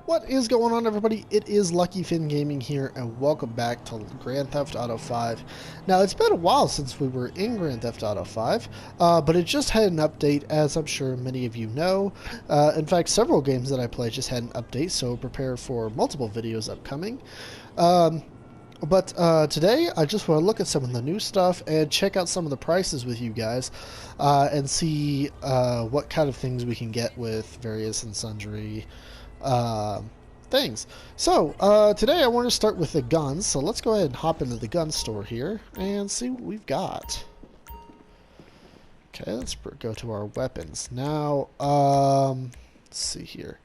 What is going on, everybody? It is Lucky Finn Gaming here, and welcome back to Grand Theft Auto 5. Now, it's been a while since we were in Grand Theft Auto 5, but it just had an update, as I'm sure many of you know. In fact, several games that I play just had an update, so prepare for multiple videos upcoming. But today, I just want to look at some of the new stuff and check out some of the prices with you guys, and see what kind of things we can get with various and sundry things. So today I want to start with the guns, so let's go ahead and hop into the gun store here and see what we've got. Okay, let's go to our weapons. Now, let's see here.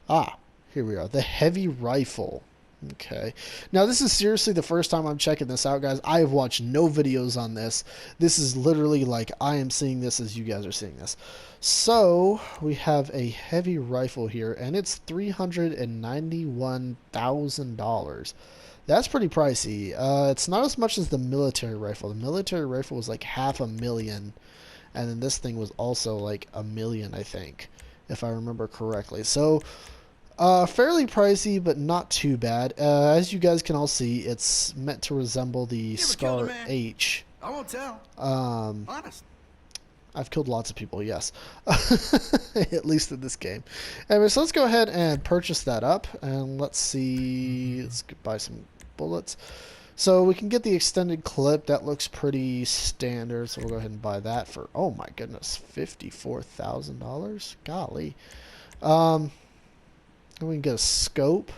Here we are, the heavy rifle. Okay, now this is seriously the first time I'm checking this out, guys. I have watched no videos on this. This is literally like I am seeing this as you guys are seeing this. So we have a heavy rifle here, and it's $391,000. That's pretty pricey. It's not as much as the military rifle. The military rifle was like $500,000, and then this thing was also like $1 million, I think, if I remember correctly. So fairly pricey, but not too bad. As you guys can all see, it's meant to resemble the Scar H. I won't tell. Honest. I've killed lots of people, yes. At least in this game. Anyway, so let's go ahead and purchase that up, and let's see. Let's buy some bullets. So we can get the extended clip. That looks pretty standard, so we'll go ahead and buy that for, oh my goodness, $54,000. Golly. And we can get a scope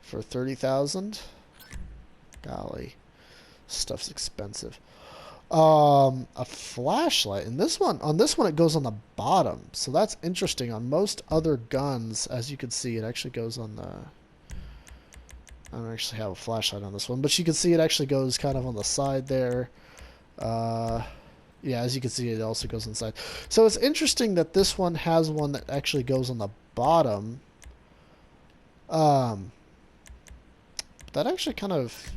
for $30,000. Golly, stuff's expensive. A flashlight, and on this one it goes on the bottom, so that's interesting. On most other guns, as you can see, it actually goes on the. I don't actually have a flashlight on this one, but you can see it actually goes kind of on the side there. Yeah, as you can see, it also goes inside. So it's interesting that this one has one that actually goes on the bottom. That actually kind of.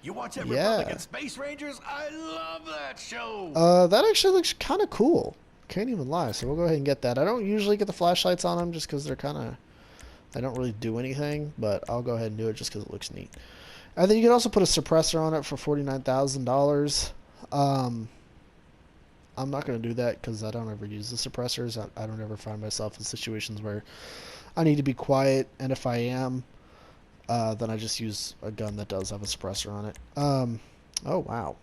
You watch that Republican Space Rangers? I love that show. That actually looks kind of cool. Can't even lie. So we'll go ahead and get that. I don't usually get the flashlights on them just because they're kind of. They don't really do anything, but I'll go ahead and do it just because it looks neat. And then you can also put a suppressor on it for $49,000. I'm not going to do that because I don't ever use the suppressors. I don't ever find myself in situations where I need to be quiet, and if I am, then I just use a gun that does have a suppressor on it. Oh, wow.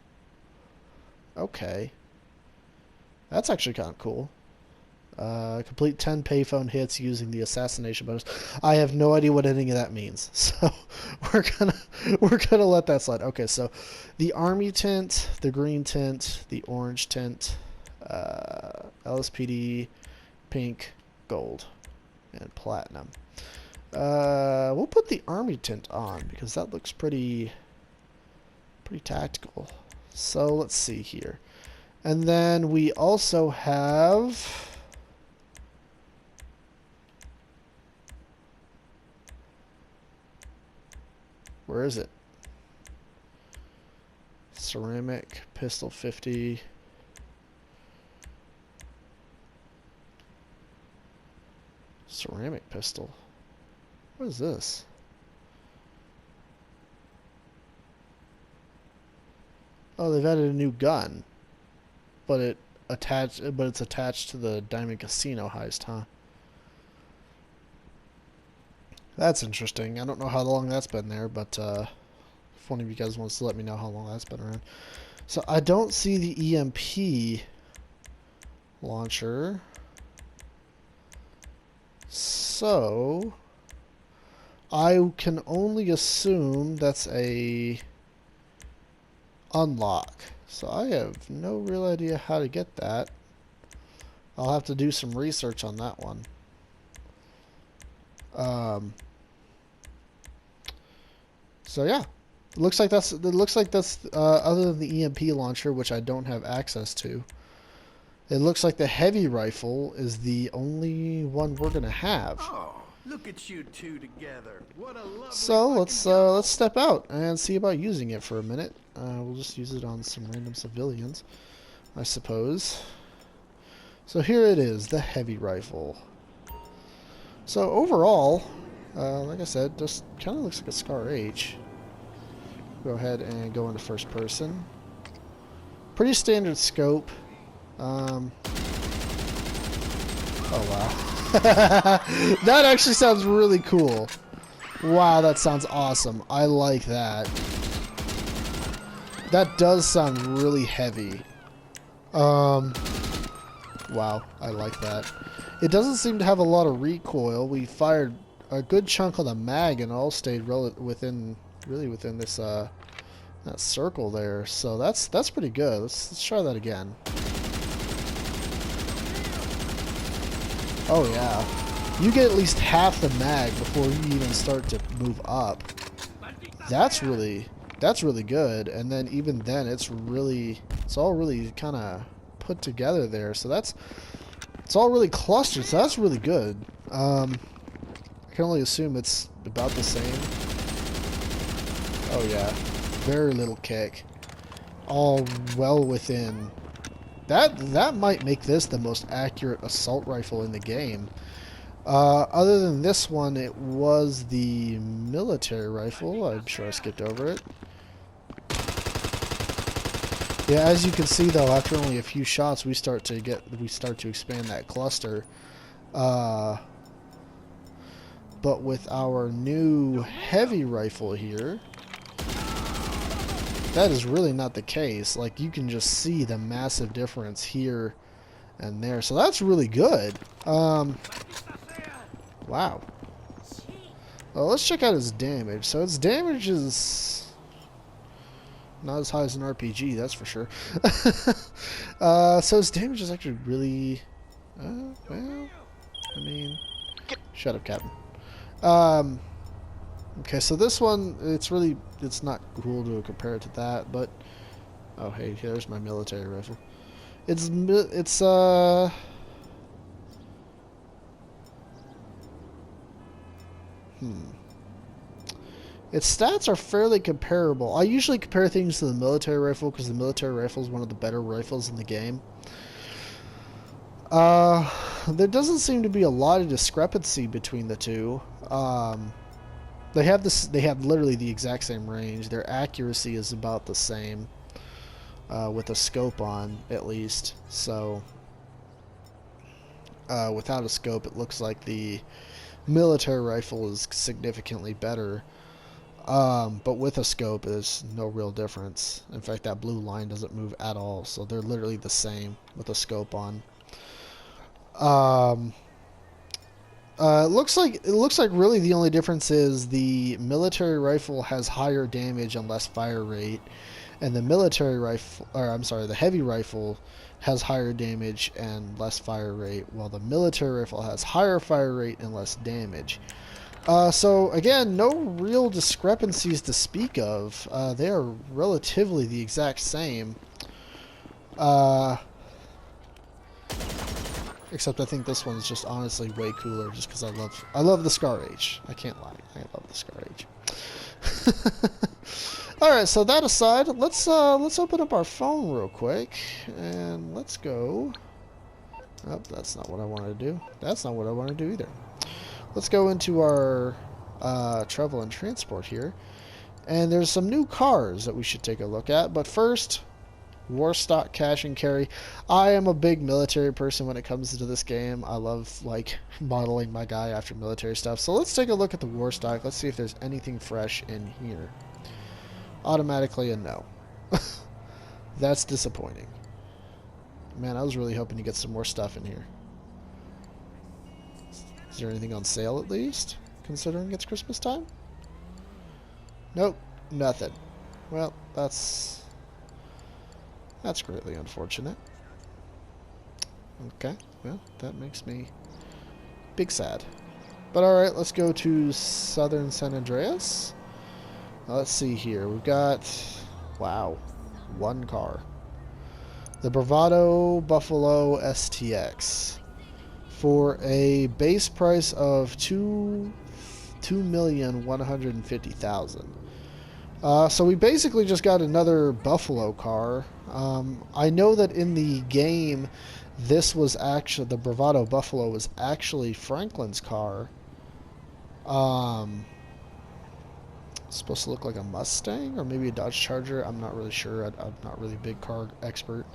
Okay. That's actually kind of cool. Complete 10 payphone hits using the assassination bonus. I have no idea what any of that means, so we're gonna let that slide. Okay, so the army tint, the green tint, the orange tint, LSPD, pink, gold, and platinum. We'll put the army tint on because that looks pretty tactical. So let's see here. And then we also have where is it? Ceramic pistol 50. Ceramic pistol. What is this? Oh, they've added a new gun, but it's attached to the Diamond Casino heist, huh? That's interesting. I don't know how long that's been there, but if one of you guys wants to let me know how long that's been around. So I don't see the EMP launcher. So I can only assume that's a unlock. So I have no real idea how to get that. I'll have to do some research on that one. So yeah, it looks like that's other than the EMP launcher, which I don't have access to. It looks like the heavy rifle is the only one we're gonna have. Oh, look at you two together. What a lovely. So let's step out and see about using it for a minute. We'll just use it on some random civilians, I suppose. So here it is, the heavy rifle. So overall, like I said, just kind of looks like a Scar H. Go ahead and go into first person. Pretty standard scope. Oh wow. That actually sounds really cool. Wow, that sounds awesome. I like that. That does sound really heavy. Wow, I like that. It doesn't seem to have a lot of recoil. We fired a good chunk of the mag and all stayed really within this that circle there. So that's pretty good. Let's try that again. Oh yeah. You get at least half the mag before you even start to move up. That's really good. And then even then it's all really kind of put together there. So it's all really clustered. So that's really good. I can only assume it's about the same. Oh yeah. Very little kick. All well within. That might make this the most accurate assault rifle in the game. Other than this one, it was the military rifle. I'm sure I skipped over it. Yeah, as you can see though, after only a few shots, we start to expand that cluster. But with our new heavy rifle here, that is really not the case. Like, you can just see the massive difference here and there. So that's really good. Wow. Well, let's check out his damage. So its damage is not as high as an RPG, that's for sure. So his damage is actually really... well, I mean... Shut up, Captain. Okay, so this one, it's not cool to compare it to that, but... Oh, hey, there's my military rifle. Its stats are fairly comparable. I usually compare things to the military rifle because the military rifle is one of the better rifles in the game. There doesn't seem to be a lot of discrepancy between the two. They have literally the exact same range. Their accuracy is about the same, with a scope on, at least. So, without a scope, it looks like the military rifle is significantly better. But with a scope, there's no real difference. In fact, that blue line doesn't move at all, so they're literally the same with a scope on. It looks like really the only difference is the military rifle has higher damage and less fire rate, and the the heavy rifle has higher damage and less fire rate, while the military rifle has higher fire rate and less damage. So again, no real discrepancies to speak of. They are relatively the exact same. Except I think this one's just honestly way cooler, just because I love the Scar H. I can't lie, I love the Scar H. All right, so that aside, let's open up our phone real quick and let's go. Oh, that's not what I wanted to do. That's not what I want to do either. Let's go into our travel and transport here, and there's some new cars that we should take a look at. But first, war stock cash and carry. I am a big military person when it comes to this game. I love like modeling my guy after military stuff. So let's take a look at the war stock. Let's see if there's anything fresh in here. Automatically a no. That's disappointing. Man, I was really hoping to get some more stuff in here. Is there anything on sale at least, considering it's Christmas time? Nope, nothing. Well, that's greatly unfortunate. Okay, well, that makes me big sad. But alright, let's go to Southern San Andreas. Let's see here. We've got, wow, one car. The Bravado Buffalo STX. For a base price of $2,150,000. So we basically just got another Buffalo car. I know that in the game, this was actually, the Bravado Buffalo was actually Franklin's car. It's supposed to look like a Mustang or maybe a Dodge Charger. I'm not really sure. I'm not really a big car expert.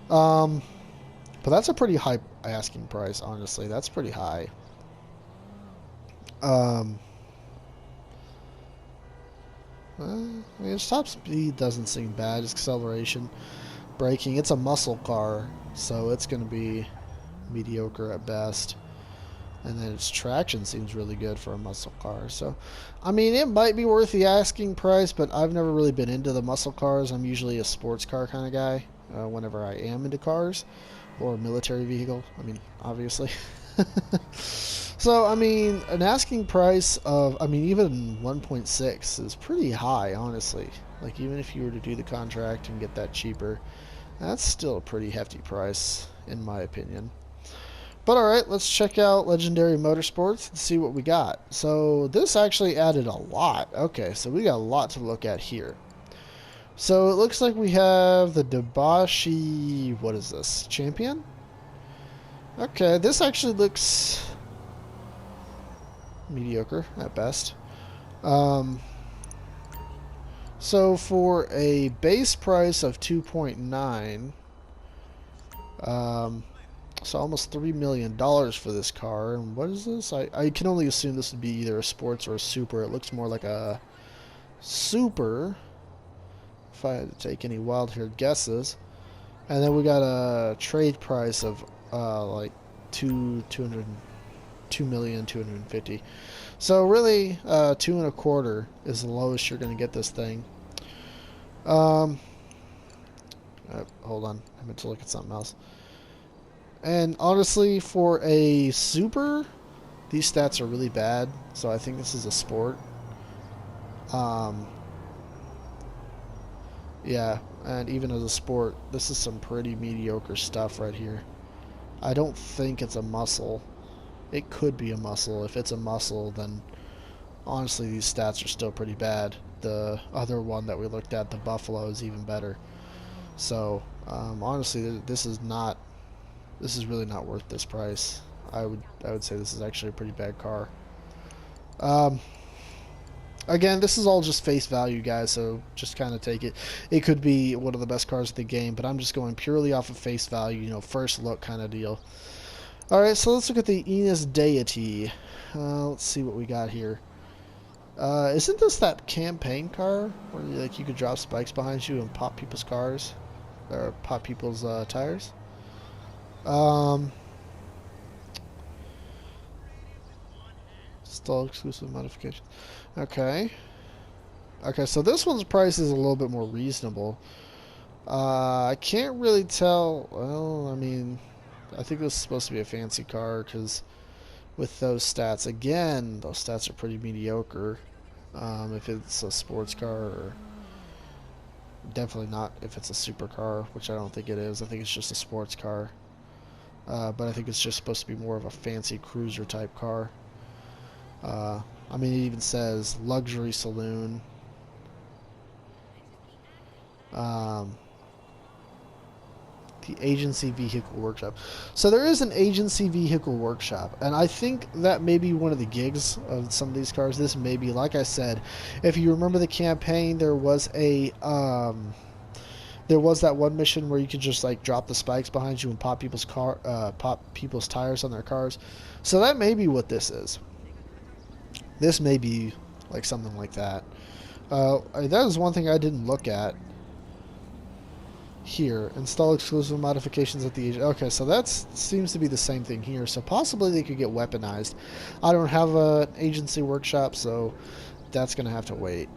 Um, but that's a pretty high asking price, honestly. That's pretty high. Um, I mean, its top speed doesn't seem bad. Its acceleration, braking. It's a muscle car, so it's going to be mediocre at best. And then its traction seems really good for a muscle car. So, I mean, it might be worth the asking price, but I've never really been into the muscle cars. I'm usually a sports car kind of guy whenever I am into cars or a military vehicle. I mean, obviously. So, I mean, an asking price of, I mean, even 1.6 is pretty high, honestly. Like, even if you were to do the contract and get that cheaper, that's still a pretty hefty price, in my opinion. But alright, let's check out Legendary Motorsports and see what we got. So, this actually added a lot. Okay, so we got a lot to look at here. So, it looks like we have the Dabashi, what is this, Champion? Okay, this actually looks mediocre at best. So for a base price of 2.9, so almost $3 million for this car. And what is this? I can only assume this would be either a sports or a super. It looks more like a super, if I had to take any wild-haired guesses. And then we got a trade price of like 2,250,000. So really, 2.25 is the lowest you're going to get this thing. Hold on, I meant to look at something else. And honestly, for a super, these stats are really bad. So I think this is a sport. Yeah, and even as a sport, this is some pretty mediocre stuff right here. I don't think it's a muscle. It could be a muscle. If it's a muscle, then honestly, these stats are still pretty bad. The other one that we looked at, the Buffalo, is even better. So, honestly, this is really not worth this price. I would say this is actually a pretty bad car. Again, this is all just face value, guys, so just kind of take it. It could be one of the best cars in the game, but I'm just going purely off of face value, you know, first look kind of deal. Alright, so let's look at the Enos Deity. Let's see what we got here. Isn't this that campaign car where like you could drop spikes behind you and pop people's cars? Or pop people's tires? Still exclusive modification. Okay. Okay, so this one's price is a little bit more reasonable. I can't really tell. Well, I mean, I think this is supposed to be a fancy car because with those stats, again, those stats are pretty mediocre. If it's a sports car, or definitely not if it's a supercar, which I don't think it is. I think it's just a sports car. But I think it's just supposed to be more of a fancy cruiser type car. I mean, it even says luxury saloon. The agency vehicle workshop. So there is an agency vehicle workshop, and I think that may be one of the gigs of some of these cars. This may be, like I said, if you remember the campaign, there was that one mission where you could just like drop the spikes behind you and pop people's tires on their cars. So that may be what this is. This may be like something like that. That is one thing I didn't look at here. Install exclusive modifications at the agent. Okay, so that seems to be the same thing here. So possibly they could get weaponized. I don't have an agency workshop, so that's going to have to wait.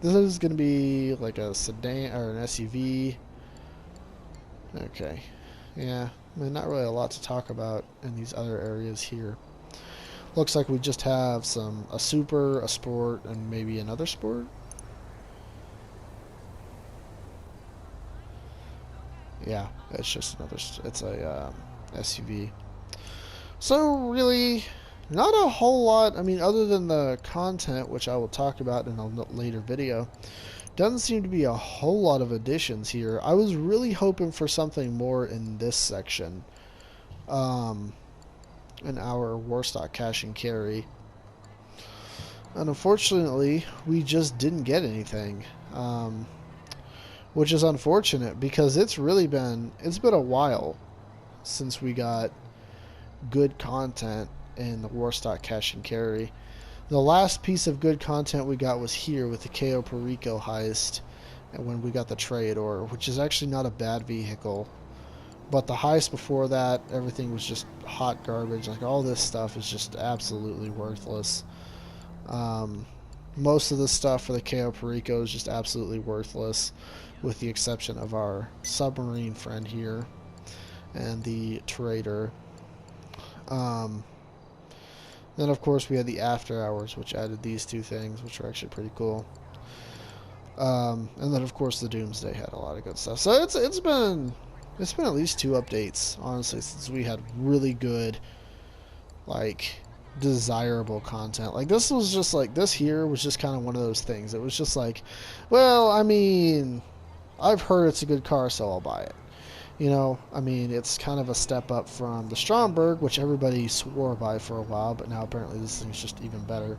This is going to be like a sedan or an SUV. Okay. Yeah, I mean, not really a lot to talk about in these other areas here. Looks like we just have a super, a sport, and maybe another sport. Yeah, it's just it's a SUV. So really, not a whole lot. I mean, other than the content, which I will talk about in a later video, doesn't seem to be a whole lot of additions here. I was really hoping for something more in this section. in our Warstock cash and carry. And unfortunately, we just didn't get anything. Which is unfortunate because it's been a while since we got good content in the Warstock cash and carry. The last piece of good content we got was here with the KO Perico heist, and when we got the Traidor, which is actually not a bad vehicle. But the heist before that, everything was just hot garbage. Like, all this stuff is just absolutely worthless. Most of the stuff for the KO Perico is just absolutely worthless, with the exception of our submarine friend here and the Trader. Then, of course, we had the After Hours, which added these two things, which are actually pretty cool. And then, of course, the Doomsday had a lot of good stuff. So it's been at least 2 updates, honestly, since we had really good, like, desirable content. Like, this here was just kind of one of those things. It was just like, well, I mean, I've heard it's a good car, so I'll buy it. You know, I mean, it's kind of a step up from the Stromberg, which everybody swore by for a while, but now apparently this thing's just even better.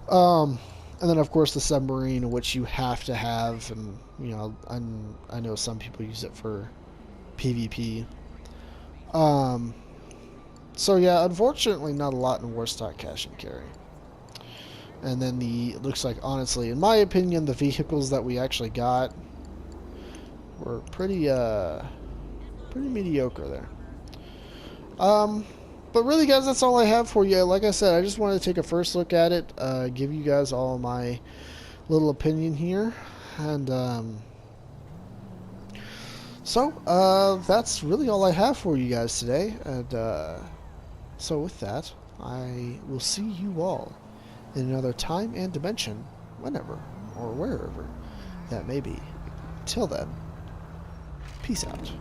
And then, of course, the submarine, which you have to have, and, you know, I know some people use it for PvP. So, yeah, unfortunately, not a lot in Warstock cash and carry. And then it looks like, honestly, in my opinion, the vehicles that we actually got were pretty mediocre there. But really, guys, that's all I have for you. Like I said, I just wanted to take a first look at it, give you guys all my little opinion here, and so that's really all I have for you guys today. And so with that, I will see you all in another time and dimension, whenever or wherever that may be. Till then, peace out.